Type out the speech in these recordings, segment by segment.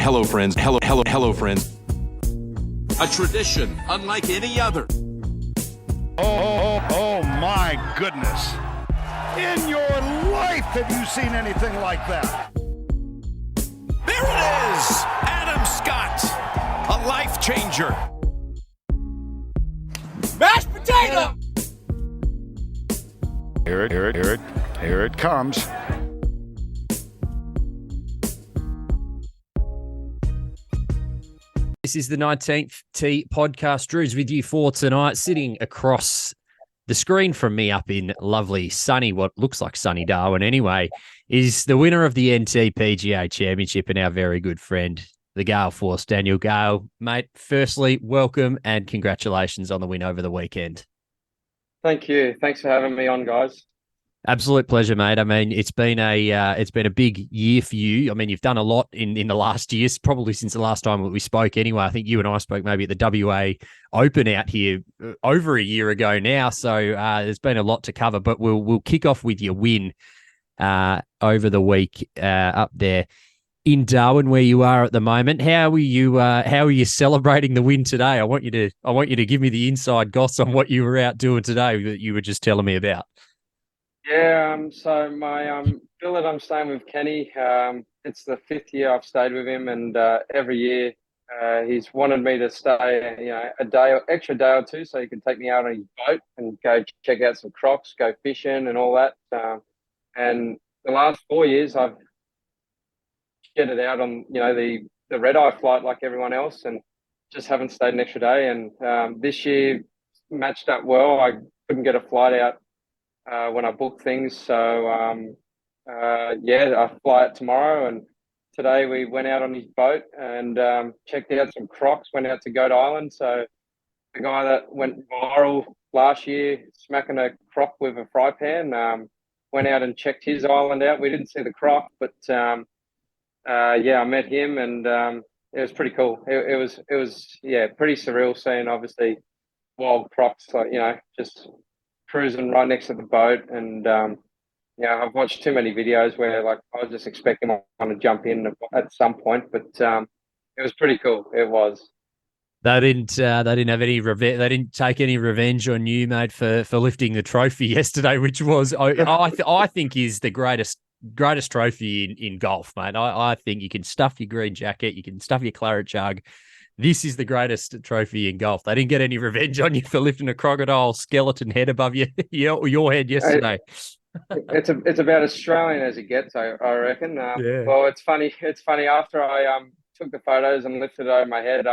Hello, friends. Hello, friends. A tradition unlike any other. Oh my goodness. In your life have you seen anything like that? There it is! Adam Scott, a life changer. Mashed potato! Here it comes. This is the 19th T podcast. Drudes with you for tonight, sitting across the screen from me up in lovely, sunny, what looks like sunny Darwin anyway, is the winner of the NT PGA Championship and our very good friend, the Gale Force, Daniel Gale. Mate, firstly, welcome and congratulations on the win over the weekend. Thank you. Thanks for having me on, guys. Absolute pleasure, mate. I mean, it's been a big year for you. I mean, you've done a lot in the last years, probably since the last time that we spoke. Anyway, I think you and I spoke maybe at the WA Open out here over a year ago now. So there's been a lot to cover, but we'll kick off with your win over the week up there in Darwin, where you are at the moment. How are you celebrating the win today? I want you to give me the inside goss on what you were out doing today that you were just telling me about. Yeah, so my billet I'm staying with Kenny. It's the 5th year I've stayed with him, and every year he's wanted me to stay, extra day or two, so he can take me out on his boat and go check out some crocs, go fishing, and all that. And the last 4 years I've jetted out on the red eye flight like everyone else, and just haven't stayed an extra day. And this year matched up well. I couldn't get a flight out when I book things. So, I fly out tomorrow. And today we went out on his boat and checked out some crocs, went out to Goat Island. So the guy that went viral last year, smacking a croc with a fry pan, went out and checked his island out. We didn't see the croc, but I met him, and it was pretty cool. It was pretty surreal seeing obviously wild crocs, just cruising right next to the boat. And I've watched too many videos where I was just expecting I want to jump in at some point, but it was pretty cool. It was. They didn't have any revenge. They didn't take any revenge on you, mate, for lifting the trophy yesterday, which was I think is the greatest trophy in golf, mate. I think you can stuff your green jacket, you can stuff your claret jug. This is the greatest trophy in golf. They didn't get any revenge on you for lifting a crocodile skeleton head above your head yesterday. It's about Australian as it gets, I reckon. Yeah. Well, it's funny. After I took the photos and lifted it over my head,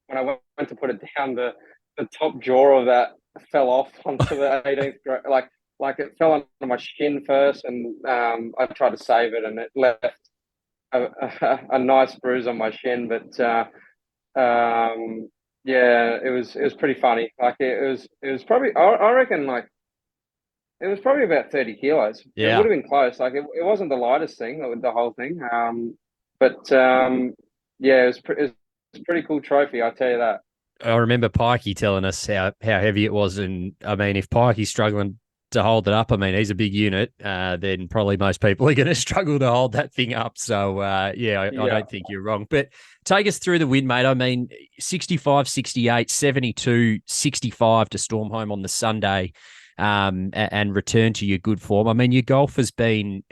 when I went to put it down, the top jaw of that fell off onto the 18th. Like it fell onto my shin first, and I tried to save it, and it left a nice bruise on my shin. But it was pretty funny. It was probably, I reckon, it was probably about 30 kilos. Yeah. It would have been close. It wasn't the lightest thing, the whole thing. It was a pretty cool trophy, I'll tell you that. I remember Pikey telling us how heavy it was, and I mean, if Pikey's struggling to hold it up, I mean, he's a big unit, then probably most people are going to struggle to hold that thing up. So, I don't think you're wrong. But take us through the win, mate. I mean, 65, 68, 72, 65 to storm home on the Sunday and return to your good form. I mean, your golf has been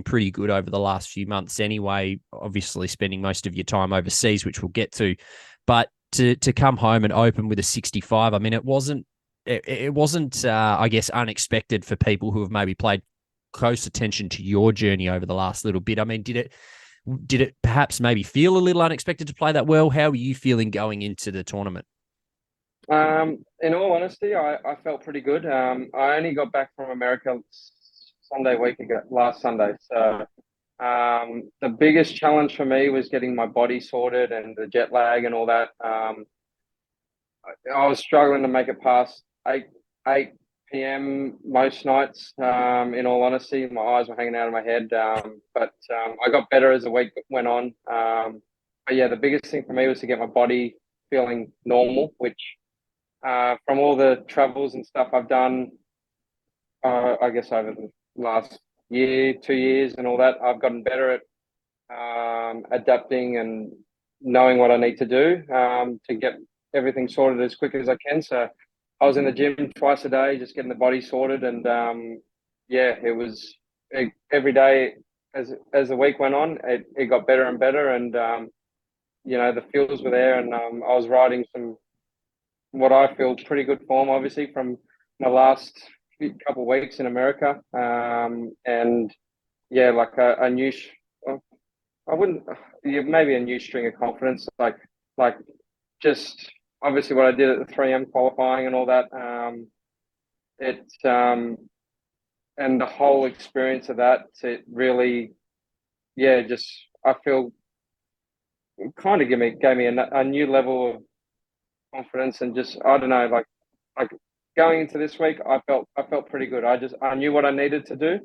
pretty good over the last few months anyway, obviously spending most of your time overseas, which we'll get to. But to come home and open with a 65, I mean, it wasn't, I guess, unexpected for people who have maybe played close attention to your journey over the last little bit. I mean, did it perhaps maybe feel a little unexpected to play that well? How are you feeling going into the tournament? In all honesty, I felt pretty good. I only got back from America last Sunday. So the biggest challenge for me was getting my body sorted and the jet lag and all that. I was struggling to make it past 8 p.m. most nights. In all honesty, my eyes were hanging out of my head. But I got better as the week went on. But yeah, the biggest thing for me was to get my body feeling normal, which from all the travels and stuff I've done, I guess over the last year, 2 years and all that, I've gotten better at adapting and knowing what I need to do to get everything sorted as quick as I can. So I was in the gym twice a day, just getting the body sorted, and it was every day as the week went on, it got better and better, and the feels were there, and I was riding some what I feel pretty good form, obviously from my last couple of weeks in America, and like a new. I wouldn't, maybe a new string of confidence, like just obviously what I did at the 3M qualifying and all that. And the whole experience of that, it really, just I feel kind of gave me a new level of confidence, and just I don't know, like going into this week, I felt pretty good. I knew what I needed to do,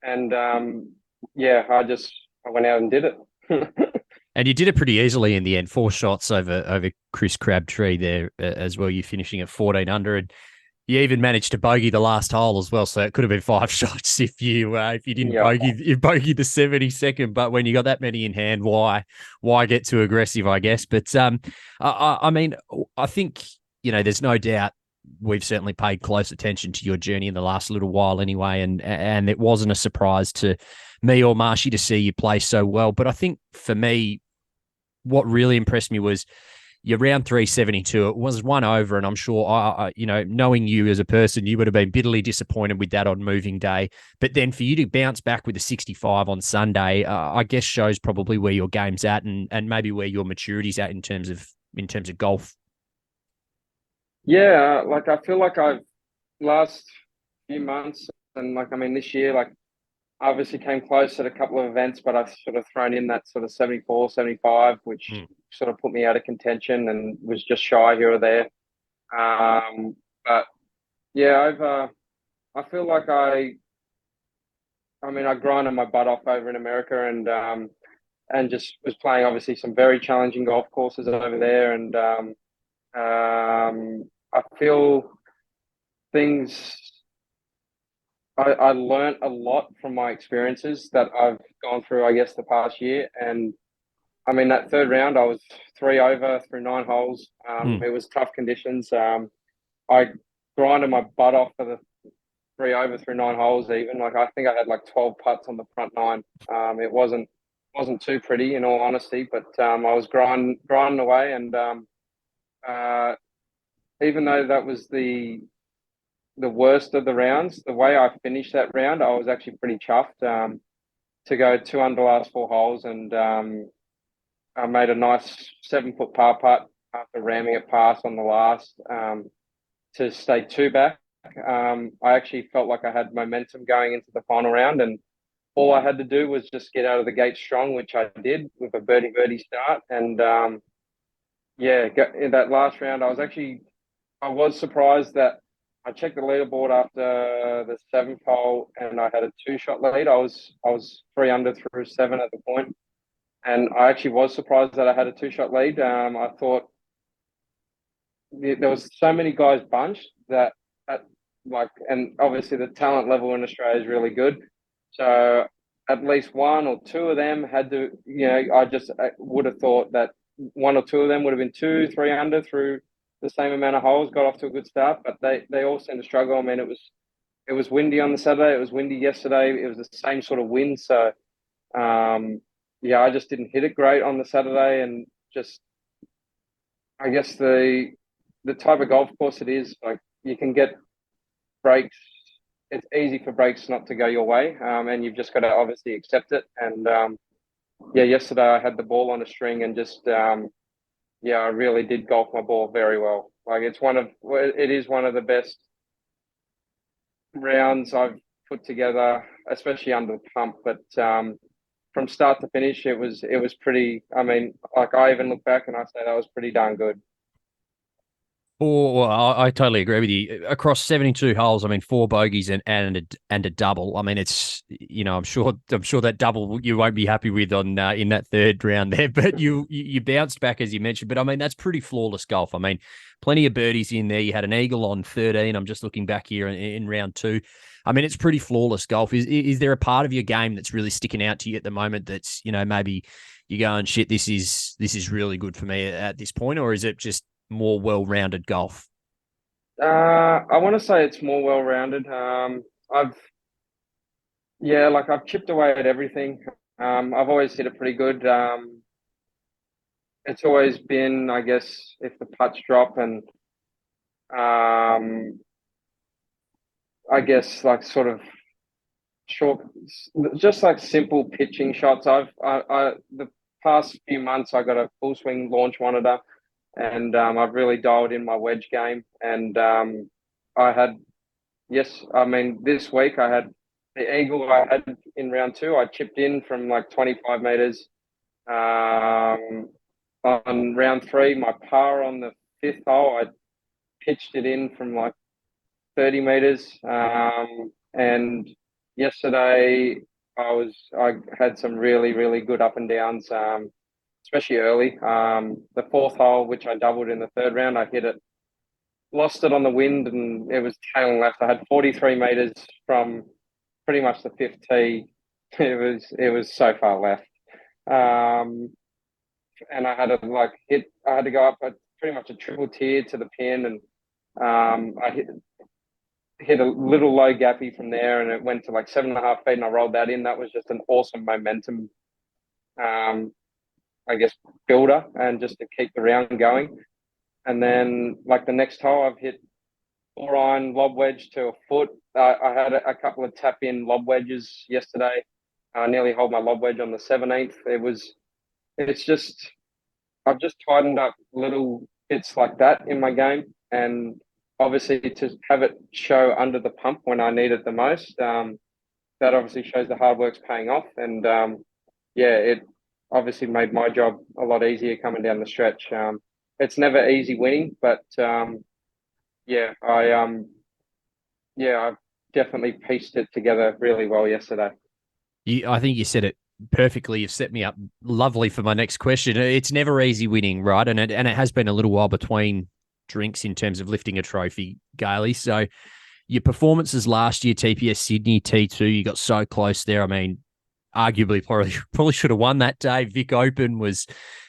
and I went out and did it. And you did it pretty easily in the end. 4 shots over Chris Crabtree there as well. You finishing at 14 under, and you even managed to bogey the last hole as well. So it could have been 5 shots if you didn't bogey. You bogeyed the 72nd, but when you got that many in hand, why get too aggressive? I guess. But I mean, I think there's no doubt we've certainly paid close attention to your journey in the last little while anyway, and it wasn't a surprise to me or Marshy to see you play so well. But I think for me, what really impressed me was your round 372. It was 1 over, and I'm sure, knowing you as a person, you would have been bitterly disappointed with that on moving day. But then for you to bounce back with a 65 on Sunday, I guess shows probably where your game's at and maybe where your maturity's at in terms of golf. Yeah, I feel like I've last few months and this year, I obviously came close at a couple of events, but I've sort of thrown in that sort of 74, 75, which sort of put me out of contention and was just shy here or there. But yeah, I feel like I grinded my butt off over in America, and just was playing obviously some very challenging golf courses over there, and I feel things. I learned a lot from my experiences that I've gone through, I guess, the past year. And that third round, I was 3 over through 9 holes. It was tough conditions. I grinded my butt off for the 3 over through 9 holes. Even I think I had 12 putts on the front 9. It wasn't too pretty, in all honesty, but I was grinding away. And even though that was the worst of the rounds, the way I finished that round, I was actually pretty chuffed to go 2 under last 4 holes, and I made a nice 7-foot par putt after ramming it past on the last to stay 2 back. I actually felt like I had momentum going into the final round, and all I had to do was just get out of the gate strong, which I did with a birdie start. And in that last round, I was surprised that I checked the leaderboard after the 7th hole, and I had a 2-shot lead. I was 3 under through 7 at the point, and I actually was surprised that I had a 2-shot lead. I thought there was so many guys bunched that, and obviously the talent level in Australia is really good. So at least 1 or 2 of them had to, I would have thought that 1 or 2 of them would have been 2, 3 under through the same amount of holes, got off to a good start, but they all seemed to struggle. I mean, it was windy on the Saturday. It was windy yesterday. It was the same sort of wind. So, I just didn't hit it great on the Saturday, and just, I guess the type of golf course it is, you can get breaks. It's easy for breaks not to go your way, and you've just got to obviously accept it. And yesterday I had the ball on a string, and just I really did golf my ball very well. It is one of the best rounds I've put together, especially under the pump. But from start to finish, it was pretty. I even look back and I say that was pretty darn good. Oh, I totally agree with you. Across 72 holes, I mean, four bogeys and a double. I mean, it's I'm sure that double you won't be happy with on in that third round there, but you bounced back as you mentioned. But I mean, that's pretty flawless golf. I mean, plenty of birdies in there. You had an eagle on 13. I'm just looking back here in round two. I mean, it's pretty flawless golf. Is there a part of your game that's really sticking out to you at the moment that's maybe you go and shit, this is really good for me at this point, or is it just more well-rounded golf? I want to say it's more well-rounded. I've I've chipped away at everything. I've always hit it pretty good. It's always been, I guess, if the putts drop and I guess like sort of short, just like simple pitching shots. The past few months I got a full swing launch monitor, and I've really dialed in my wedge game. And I had I mean this week I had the eagle I had in round two. I chipped in from like 25 meters. On round three, my par on the fifth hole, I pitched it in from like 30 meters. And yesterday I had some really, really good up and downs, especially early. The fourth hole, which I doubled in the third round, I hit it, lost it on the wind, and it was tailing left. I had 43 meters from pretty much the fifth tee. It was so far left. And I had to I had to go up pretty much a triple tier to the pin, and I hit a little low gappy from there, and it went to like 7.5 feet, and I rolled that in. That was just an awesome momentum, I guess, builder, and just to keep the round going. And then like the next hole, I've hit 4-iron lob wedge to a foot. I had a couple of tap in lob wedges yesterday. I nearly hold my lob wedge on the 17th. It's just I've just tightened up little bits like that in my game, and obviously to have it show under the pump when I need it the most. That obviously shows the hard work's paying off, and it obviously made my job a lot easier coming down the stretch. It's never easy winning, but yeah, I've definitely pieced it together really well yesterday. I think you said it perfectly. You've set me up lovely for my next question. It's never easy winning, right? And it has been a little while between drinks in terms of lifting a trophy, Gailey. So your performances last year, TPS Sydney, T2, you got so close there. I mean, arguably probably should have won that day. Vic Open was,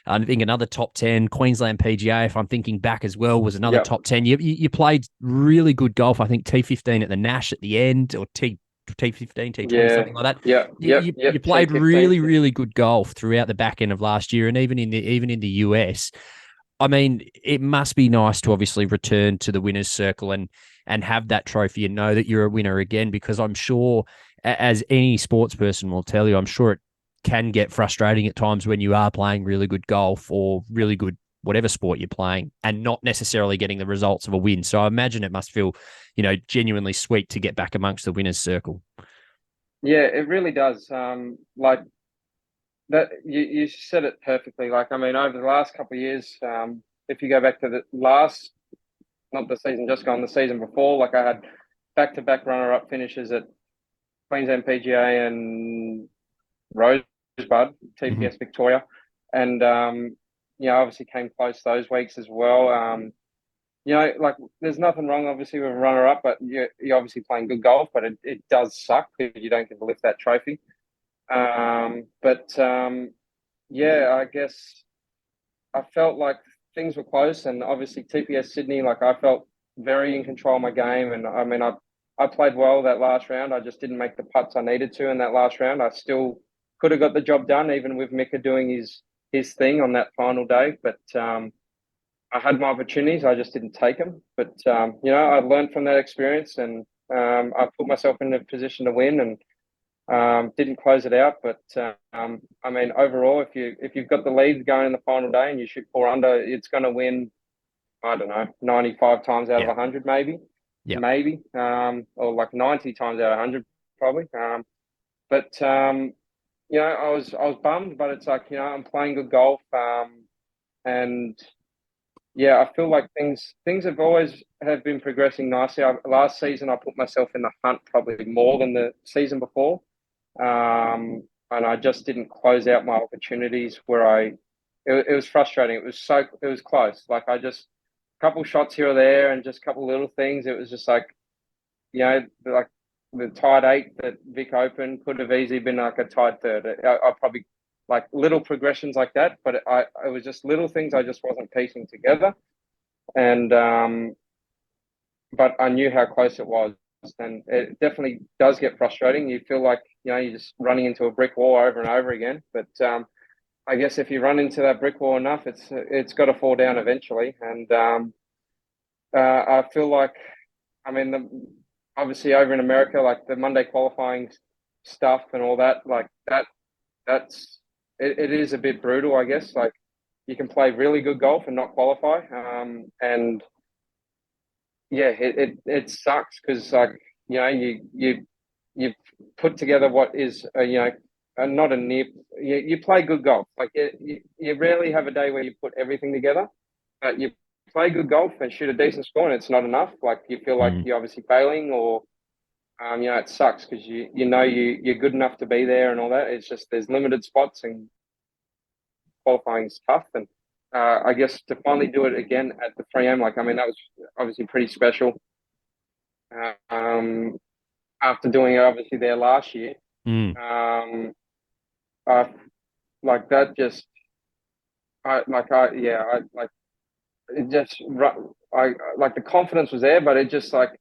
I think, another top 10. Queensland PGA, if I'm thinking back as well, was another top 10. You played really good golf. I think T15 at the Nash at the end, or T15, T20, something like that. You played T15, really, really good golf throughout the back end of last year, and even in the US. I mean, it must be nice to obviously return to the winner's circle and have that trophy and know that you're a winner again, because I'm sure, as any sports person will tell you, I'm sure it can get frustrating at times when you are playing really good golf or really good whatever sport you're playing and not necessarily getting the results of a win. So I imagine it must feel, genuinely sweet to get back amongst the winner's circle. Yeah, it really does. Like that, you said it perfectly. Like, I mean, over the last couple of years, if you go back to the last, not the season just gone, the season before, like I had back-to-back runner-up finishes at Queensland PGA and Rosebud, TPS Victoria, and obviously came close those weeks as well. Like there's nothing wrong, obviously, with a runner-up, but you're obviously playing good golf, but it does suck because you don't get to lift that trophy. I guess I felt like things were close, and obviously TPS Sydney, like I felt very in control of my game, and I mean I played well that last round. I just didn't make the putts I needed to in that last round. I still could have got the job done, even with Mika doing his thing on that final day. But I had my opportunities. I just didn't take them. But I learned from that experience, and I put myself in a position to win, and didn't close it out. But I mean, overall, if you've got the lead going in the final day and you shoot 4 under, it's going to win. I don't know, 95 times out of 100, maybe. Yeah. Maybe, or like 90 times out of 100, probably. I was bummed, but it's like, I'm playing good golf, and yeah, I feel like things have been progressing nicely. Last season, I put myself in the hunt probably more than the season before, and I just didn't close out my opportunities where it was frustrating. It was close. Like I just a couple shots here or there, and just a couple little things. It was just like like the tied eight that Vic Open could have easily been like a tied third. I probably like little progressions like that, but it was just little things I just wasn't piecing together, and but I knew how close it was, and it definitely does get frustrating. You feel like you're just running into a brick wall over and over again, but I guess if you run into that brick wall enough, it's got to fall down eventually, and I feel like I mean obviously over in America, like the Monday qualifying stuff and all that, like it is a bit brutal, I guess. Like you can play really good golf and not qualify, and yeah, it sucks because like you put together what is not a near you play good golf. Like you rarely have a day where you put everything together, but you play good golf and shoot a decent score, and it's not enough. Like you feel like Mm. you're obviously failing, or it sucks because you're good enough to be there and all that. It's just there's limited spots and qualifying is tough. And I guess to finally do it again at the 3M, like I mean that was obviously pretty special. Um, After doing it obviously there last year, Mm. I like that just I like it just I like the confidence was there, but it's just like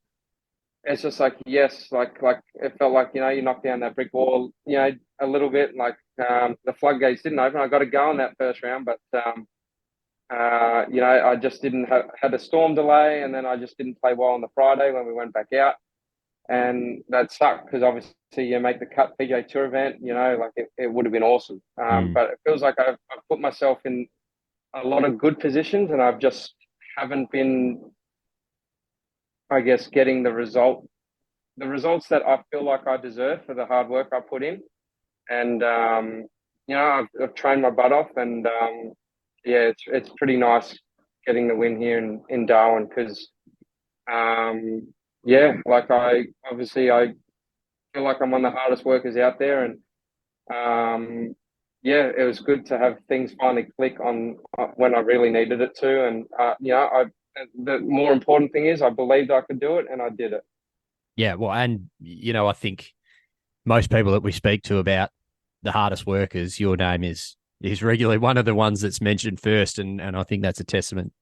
yes, like it felt like you knocked down that brick wall, a little bit. Like the floodgates didn't open. I got to go in that first round, but I just didn't had a storm delay, and then I just didn't play well on the Friday when we went back out, and that sucked because obviously you make the cut PGA Tour event, like it would have been awesome. Mm. But it feels like I've put myself in a lot of good positions, and I've just haven't been, I guess, getting the results that I feel like I deserve for the hard work I put in. And I've trained my butt off, and yeah, it's pretty nice getting the win here in Darwin because yeah, like I feel like I'm one of the hardest workers out there, and yeah, it was good to have things finally click on when I really needed it to, and the more important thing is I believed I could do it, and I did it. Yeah, well, and I think most people that we speak to about the hardest workers, your name is regularly one of the ones that's mentioned first, and I think that's a testament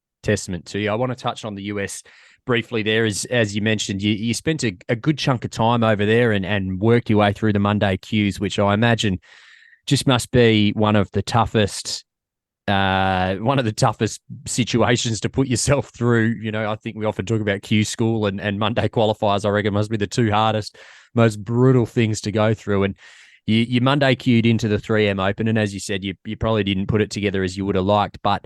to you. I want to touch on the US briefly there, as you mentioned, you spent a good chunk of time over there and worked your way through the Monday queues, which I imagine just must be one of the toughest situations to put yourself through. I think we often talk about Q school and Monday qualifiers. I reckon must be the two hardest, most brutal things to go through. And you Monday queued into the 3M Open, and as you said, you probably didn't put it together as you would have liked. But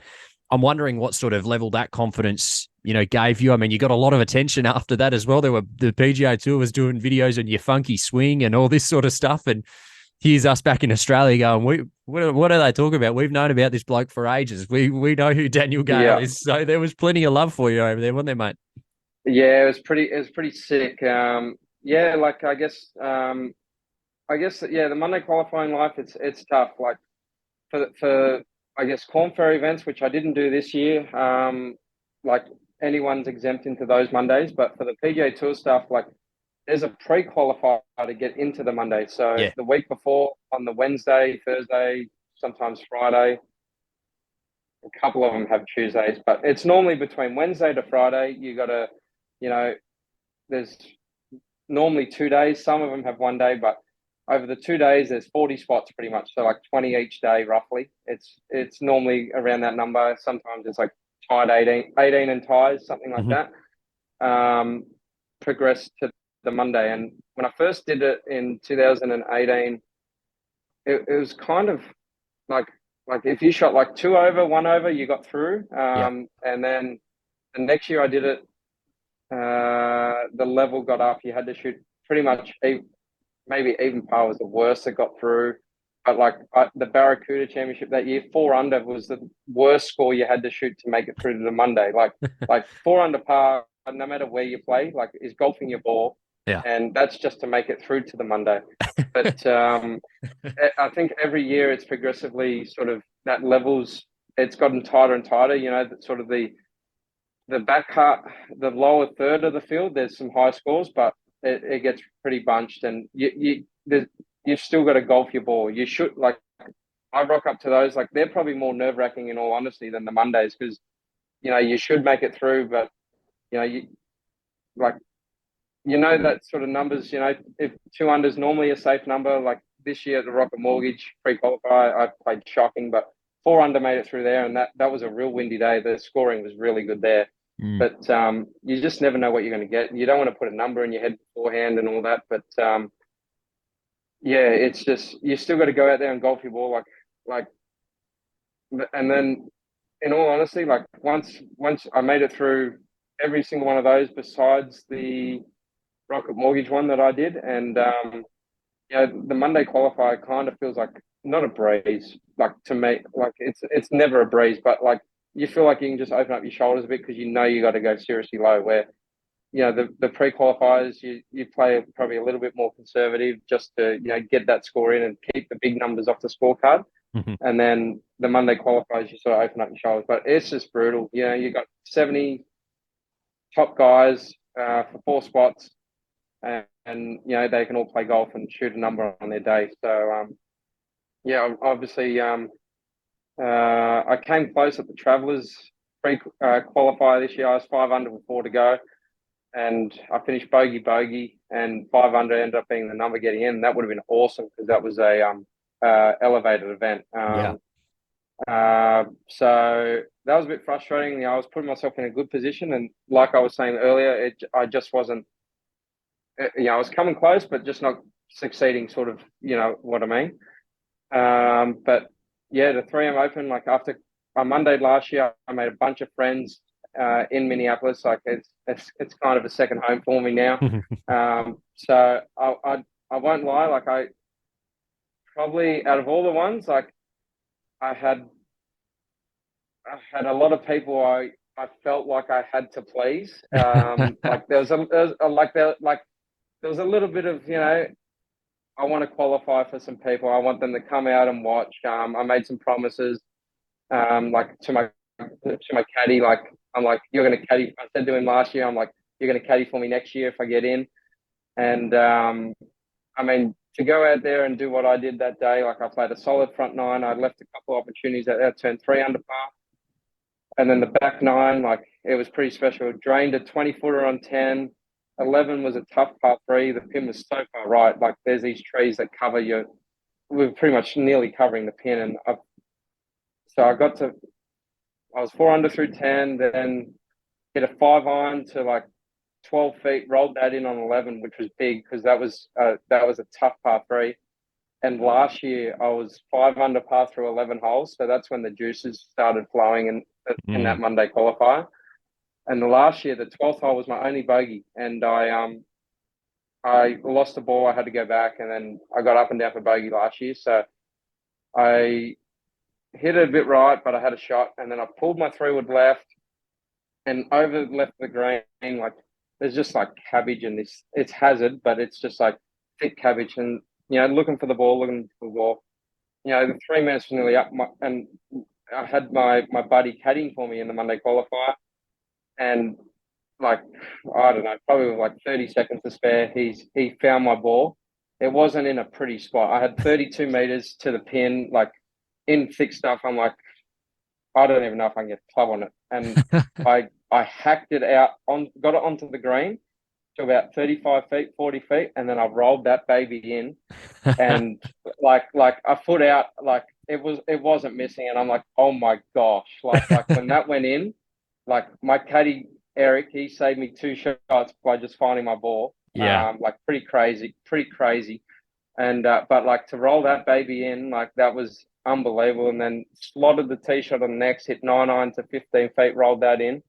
I'm wondering what sort of level that confidence gave you. I mean, you got a lot of attention after that as well. The PGA Tour was doing videos on your funky swing and all this sort of stuff, and here's us back in Australia going, what are they talking about? We've known about this bloke for ages. We know who Daniel Gale Yeah, is. So there was plenty of love for you over there, wasn't there, mate? yeah, it was pretty sick. Yeah, like I guess yeah, the Monday qualifying life it's tough. Like for I guess Corn Ferry events, which I didn't do this year. Like anyone's exempt into those Mondays, but for the PGA Tour stuff, like there's a pre-qualifier to get into the Monday. So Yeah. the week before on the Wednesday, Thursday, sometimes Friday. A couple of them have Tuesdays, but it's normally between Wednesday to Friday. You got to, you know, there's normally 2 days. Some of them have one day, but over the 2 days, there's 40 spots pretty much. So like 20 each day, roughly. It's normally around that number. Sometimes it's like tied 18 and ties, something like Mm-hmm. that. Progress to the Monday. And when I first did it in 2018, it was kind of like if you shot like 2 over, 1 over, you got through. Yeah. And then the next year I did it, the level got up. You had to shoot pretty much maybe even par was the worst that got through. but like the Barracuda Championship that year, 4 under was the worst score you had to shoot to make it through to the Monday. Like 4 under par, no matter where you play, like is golfing your ball, Yeah. and that's just to make it through to the Monday. But I think every year it's progressively sort of that levels. It's gotten tighter and tighter. You know, that sort of the back half, the lower third of the field, there's some high scores, but it gets pretty bunched, and you've still got to golf your ball. You should, like, I rock up to those, like they're probably more nerve wracking in all honesty than the Mondays, because you should make it through, but you like that sort of numbers. If 2 under is normally a safe number, like this year at the Rocket Mortgage pre-qualify, I played shocking, but 4 under made it through there, and that was a real windy day. The scoring was really good there. But you just never know what you're going to get. You don't want to put a number in your head beforehand and all that. But yeah, it's just you still got to go out there and golf your ball, like. And then, in all honesty, like once I made it through every single one of those, besides the Rocket Mortgage one that I did, and the Monday qualifier kind of feels like not a breeze, like to me, like it's never a breeze, but like you feel like you can just open up your shoulders a bit because you got to go seriously low. Where the pre-qualifiers, you play probably a little bit more conservative just to get that score in and keep the big numbers off the scorecard. And then the Monday qualifiers, you sort of open up your shoulders, but it's just brutal. You got 70 top guys for 4 spots, and they can all play golf and shoot a number on their day. So obviously I came close at the Travellers pre-qualifier this year. I was 5 under with 4 to go, and I finished bogey, and 5 under ended up being the number getting in. That would have been awesome because that was a elevated event. So that was a bit frustrating. I was putting myself in a good position, and like I was saying earlier, I just wasn't. I was coming close, but just not succeeding. Sort of, what I mean. But yeah, the 3M Open, like after on Monday last year, I made a bunch of friends in Minneapolis. Like it's kind of a second home for me now. So I won't lie. Like I probably out of all the ones, like I had a lot of people I felt like I had to please. Like there was a little bit of I want to qualify for some people. I want them to come out and watch. I made some promises, like to my caddy. Like I'm like, you're going to caddy. I said to him last year, I'm like, you're going to caddy for me next year if I get in. And I mean, to go out there and do what I did that day, like I played a solid front 9. I left a couple of opportunities out there, turned 3 under par. And then the back 9, like it was pretty special. Drained a 20-footer on 10. 11 was a tough par 3. The pin was so far right. Like there's these trees that cover you. We were pretty much nearly covering the pin. And I was 4 under through 10, then hit a 5-iron to like 12 feet, rolled that in on 11, which was big because that was a tough par 3. And last year I was 5 under par through 11 holes. So that's when the juices started flowing in that Monday qualifier. And the last year, the 12th hole was my only bogey, and I lost the ball. I had to go back, and then I got up and down for bogey last year. So I hit it a bit right, but I had a shot, and then I pulled my 3-wood left and over left the green. Like there's just like cabbage in this. It's hazard, but it's just like thick cabbage, and looking for the ball. The 3 minutes was nearly up, and I had my buddy caddying for me in the Monday qualifier. And like, I don't know, probably with like 30 seconds to spare, he found my ball. It wasn't in a pretty spot. I had 32 meters to the pin, like in thick stuff. I'm like, I don't even know if I can get a club on it. And I hacked it out, got it onto the green to about 35 feet, 40 feet. And then I rolled that baby in and like a foot out, like it wasn't missing. And I'm like, oh my gosh. Like when that went in, like my caddy Eric, he saved me 2 shots by just finding my ball. Yeah, like pretty crazy. And but like to roll that baby in, like that was unbelievable. And then slotted the tee shot on the next, hit 9-iron to 15 feet, rolled that in.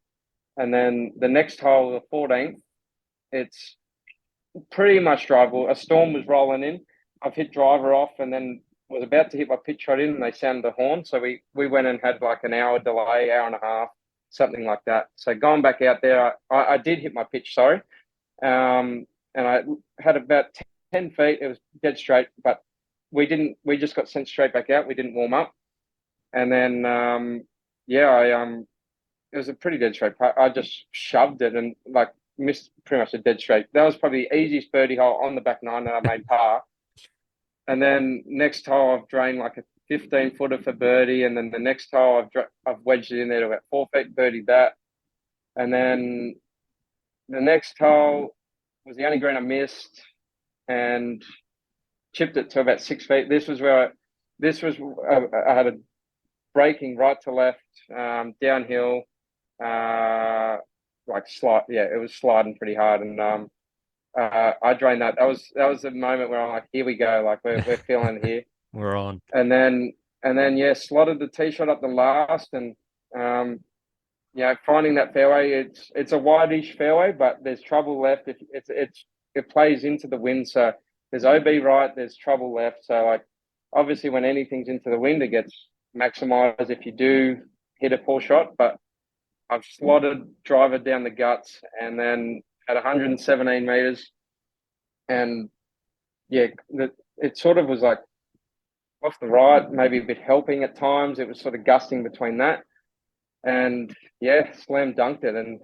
And then the next hole, the 14th, it's pretty much drivable. A storm was rolling in. I've hit driver off, and then was about to hit my pitch shot in, and they sounded the horn. So we went and had like an hour delay, hour and a half, something like that. So going back out there, I did hit my pitch, sorry. And I had about 10 feet. It was dead straight, but we just got sent straight back out. We didn't warm up. And then, it was a pretty dead straight putt. I just shoved it and like missed pretty much a dead straight. That was probably the easiest birdie hole on the back nine that I made par. And then next hole, I've drained like a 15-footer for birdie. And then the next hole, I've wedged it in there to about 4 feet, birdied that. And then the next hole was the only green I missed and chipped it to about 6 feet. This was where I had a braking right to left, downhill, like slide. Yeah, it was sliding pretty hard. And I drained that. That was the moment where I'm like, here we go. Like we're feeling it here. We're on. And then slotted the tee shot up the last, and finding that fairway. It's a wide-ish fairway, but there's trouble left. If it plays into the wind, so there's OB right, there's trouble left. So like obviously when anything's into the wind, it gets maximised if you do hit a poor shot. But I've slotted driver down the guts and then at 117 meters, and it sort of was like off the right, maybe a bit helping at times. It was sort of gusting between that, and slam dunked it. And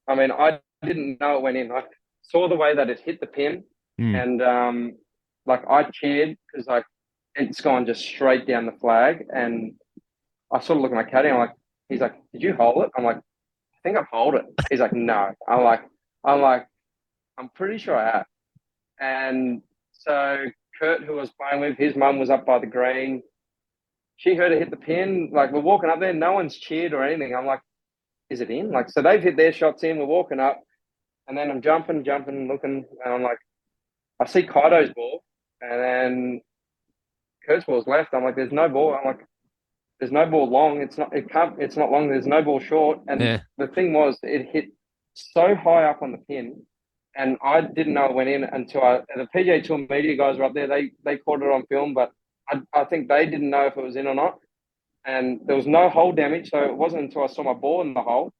I didn't know it went in. I saw the way that it hit the pin, and I cheered because like it's gone just straight down the flag. And I sort of look at my caddy. He's like, "Did you hold it?" I'm like, "I think I've hold it." He's like, "No." I'm like, "I'm pretty sure I have." And so Kurt, who I was playing with, his mum was up by the green. She heard it hit the pin. Like we're walking up there, no one's cheered or anything. I'm like, "Is it in?" Like so they've hit their shots in. We're walking up, and then I'm jumping, looking, and I'm like, I see Kaido's ball, and then Kurt's ball's left. I'm like, "There's no ball." I'm like, "There's no ball long. It's not long. There's no ball short." And the thing was, it hit so high up on the pin, and I didn't know it went in until the PGA Tour media guys were up there. They caught it on film, but I think they didn't know if it was in or not. And there was no hole damage, so it wasn't until I saw my ball in the hole,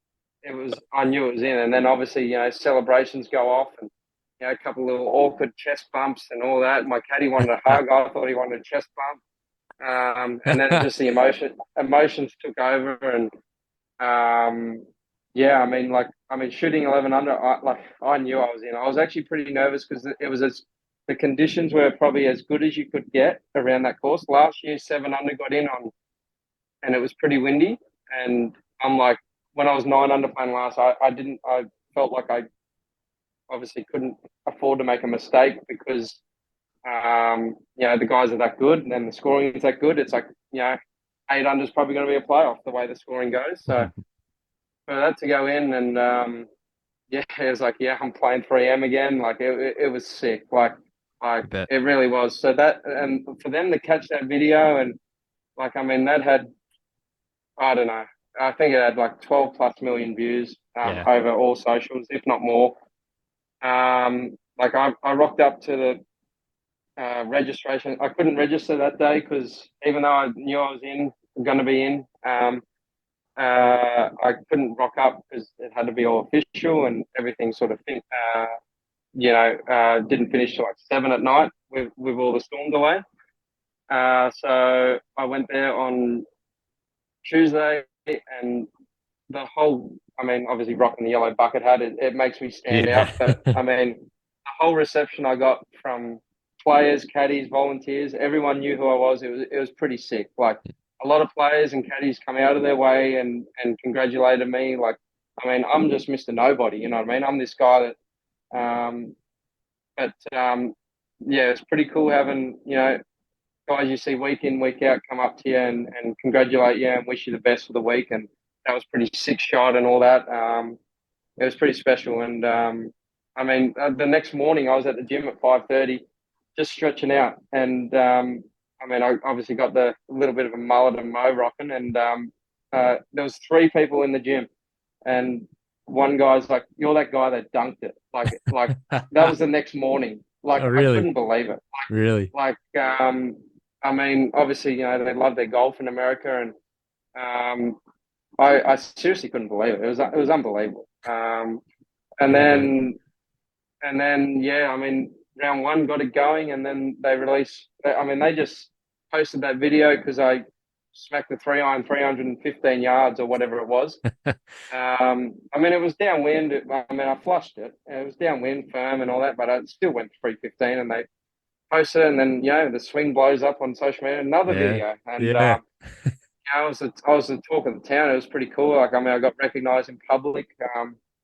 I knew it was in. And then obviously, celebrations go off, and a couple of little awkward chest bumps and all that. My caddy wanted a hug. I thought he wanted a chest bump. And then just the emotions took over, and shooting 11 under, I knew I was in. I was actually pretty nervous because the conditions were probably as good as you could get around that course. Last year, 7 under got in on, and it was pretty windy. And I'm like, when I was 9 under playing last, I felt like I obviously couldn't afford to make a mistake because the guys are that good and the scoring is that good. It's like, 8 under is probably going to be a playoff the way the scoring goes. So for that to go in and, it was like, I'm playing 3M again. Like it was sick. It really was. So that, and for them to catch that video and that had, I don't know, I think it had like 12 plus million views over all socials, if not more. I rocked up to the registration. I couldn't register that day because even though I knew I was going to be in, I couldn't rock up because it had to be all official and everything sort of didn't finish till like 7 at night with all the storm delay. So I went there on Tuesday, and the whole, obviously rocking the yellow bucket hat, it makes me stand out. But the whole reception I got from players, caddies, volunteers, everyone knew who I was. It was pretty sick. Like a lot of players and caddies come out of their way and congratulated me. Like, I'm just Mr. Nobody, you know what I mean? I'm this guy that, it's pretty cool having, guys you see week in, week out come up to you and congratulate you and wish you the best for the week. And that was pretty sick shot and all that. It was pretty special. And, the next morning I was at the gym at 5:30, just stretching out. And, I obviously got the little bit of a mullet and mo rocking. And there was 3 people in the gym. And one guy's like, "You're that guy that dunked it." Like that was the next morning. Like, oh, really? I couldn't believe it. Really? I mean, obviously, they love their golf in America, and I seriously couldn't believe it. It was unbelievable. And I agree. then yeah, I mean, round one got it going, and then they released. I mean, they just posted that video because I smacked the 3-iron 315 yards or whatever it was. I mean, it was downwind. I mean, I flushed it. It was downwind, firm, and all that, but I still went 315, and they posted it, and then the swing blows up on social media. Another Yeah. video, and Yeah. I was the talk of the town. It was pretty cool. Like, I mean, I got recognised in public.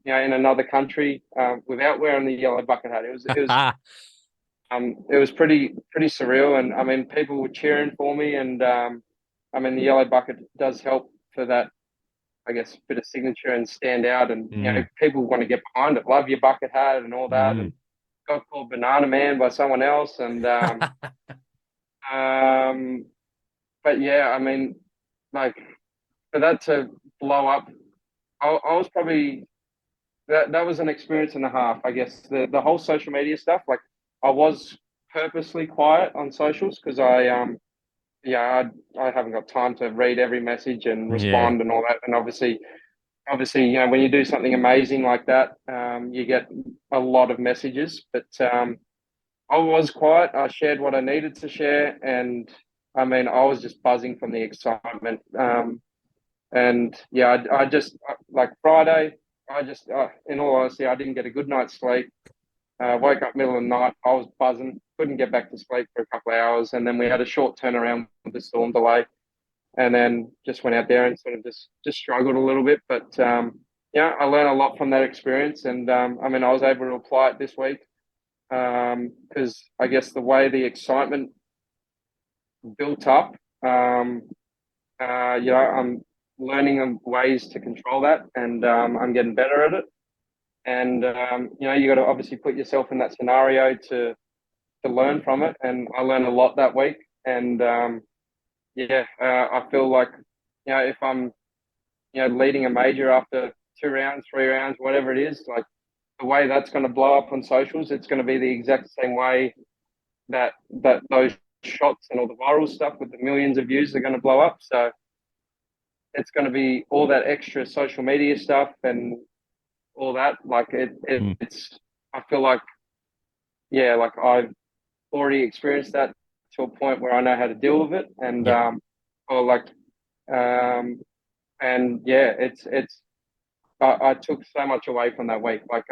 In another country, without wearing the yellow bucket hat. It was pretty surreal, and I mean, people were cheering for me, and I mean, the yellow bucket does help for that, I guess, bit of signature and stand out, and people want to get behind it, love your bucket hat and all that, and got called Banana Man by someone else, and but yeah, I mean, like, for that to blow up, I was probably that was an experience and a half, I guess. The whole social media stuff, like, I was purposely quiet on socials because I haven't got time to read every message and Yeah. respond and all that. And obviously, when you do something amazing like that, you get a lot of messages. But I was quiet. I shared what I needed to share, and I mean, I was just buzzing from the excitement. And yeah, I just like Friday. In all honesty, I didn't get a good night's sleep. Woke up middle of the night. I was buzzing. Couldn't get back to sleep for a couple of hours, and then we had a short turnaround with the storm delay, and then just went out there and sort of just struggled a little bit. But I learned a lot from that experience, and I mean, I was able to apply it this week because I guess the way the excitement built up, I'm learning ways to control that, and I'm getting better at it. And you got to obviously put yourself in that scenario to learn from it. And I learned a lot that week. And I feel like if I'm leading a major after 2 rounds, 3 rounds, whatever it is, like, the way that's going to blow up on socials, it's going to be the exact same way that those shots and all the viral stuff with the millions of views are going to blow up. So it's going to be all that extra social media stuff and all that. Like, it's, I feel like, like, I've already experienced that to a point where I know how to deal with it. And, Yeah. or like, and yeah, I took so much away from that week. Like,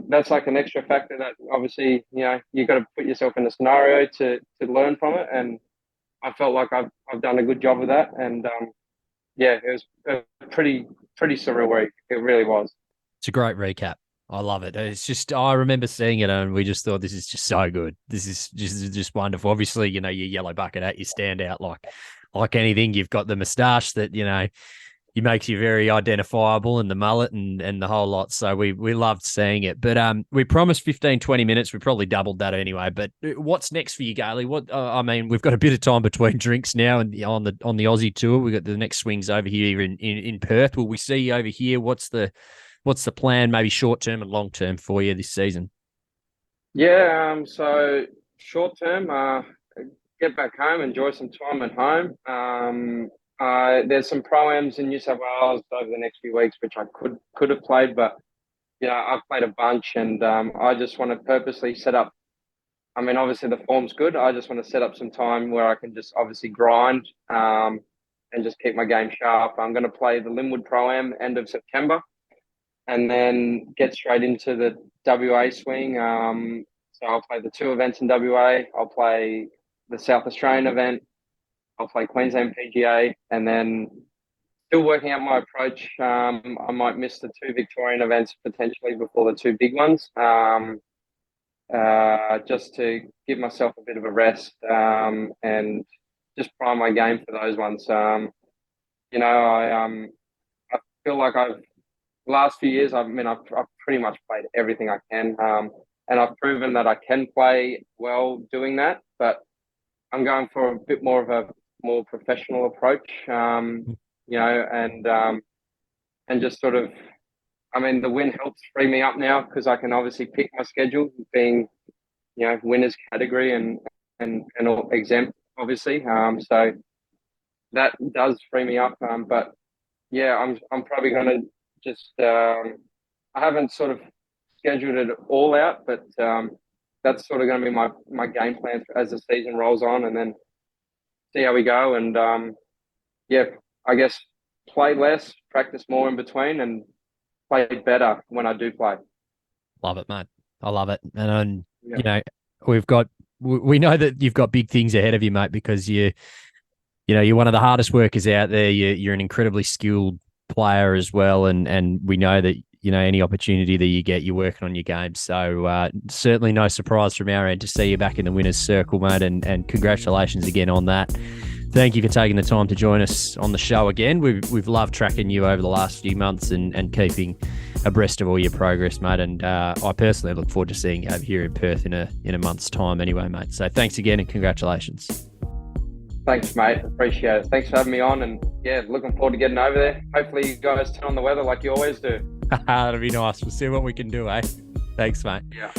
that's like an extra factor that obviously, you got to put yourself in a scenario to learn from it. And I felt like I've done a good job of that. And, it was a pretty surreal week. It really was. It's a great recap. I love it. It's just, I remember seeing it and we just thought, this is just so good. This is just wonderful. Obviously, your yellow bucket hat, you stand out like anything. You've got the moustache that, it makes you very identifiable, and the mullet and the whole lot. So we loved seeing it. But we promised 15, 20 minutes. We probably doubled that anyway. But what's next for you, Gale? I mean, we've got a bit of time between drinks now, and on the Aussie tour, we've got the next swings over here in Perth. Will we see you over here? What's the plan, maybe short term and long term for you this season? Yeah, so short term, get back home, enjoy some time at home. There's some pro-ams in New South Wales over the next few weeks, which I could have played, but I've played a bunch, and I just want to purposely set up. I mean, obviously the form's good. I just want to set up some time where I can just obviously grind and just keep my game sharp. I'm going to play the Linwood Pro-Am end of September, and then get straight into the WA swing. So I'll play the 2 events in WA. I'll play the South Australian event. I'll play Queensland PGA, and then still working out my approach. I might miss the 2 Victorian events potentially before the 2 big ones, just to give myself a bit of a rest and just prime my game for those ones. I feel like last few years, I've pretty much played everything I can, and I've proven that I can play well doing that. But I'm going for a bit more of a more professional approach, and just sort of, I mean, the win helps free me up now because I can obviously pick my schedule, being, winners category, and and all exempt, obviously. So that does free me up. But yeah, I'm probably going to just I haven't sort of scheduled it all out, but that's sort of going to be my game plan as the season rolls on, and then see how we go. And yeah, I guess play less, practice more in between, and play better when I do play. Love it, mate. I love it. And Yeah. you know, we know that you've got big things ahead of you, mate, because you're one of the hardest workers out there. You're an incredibly skilled player as well, and we know that any opportunity that you get, you're working on your game. So certainly no surprise from our end to see you back in the winners' circle, mate. And congratulations again on that. Thank you for taking the time to join us on the show again. We've loved tracking you over the last few months and keeping abreast of all your progress, mate. And I personally look forward to seeing you over here in Perth in a month's time anyway, mate. So thanks again and congratulations. Thanks, mate. Appreciate it. Thanks for having me on. And yeah, looking forward to getting over there. Hopefully you guys turn on the weather like you always do. That'll be nice. We'll see what we can do, eh? Thanks, mate. Yeah.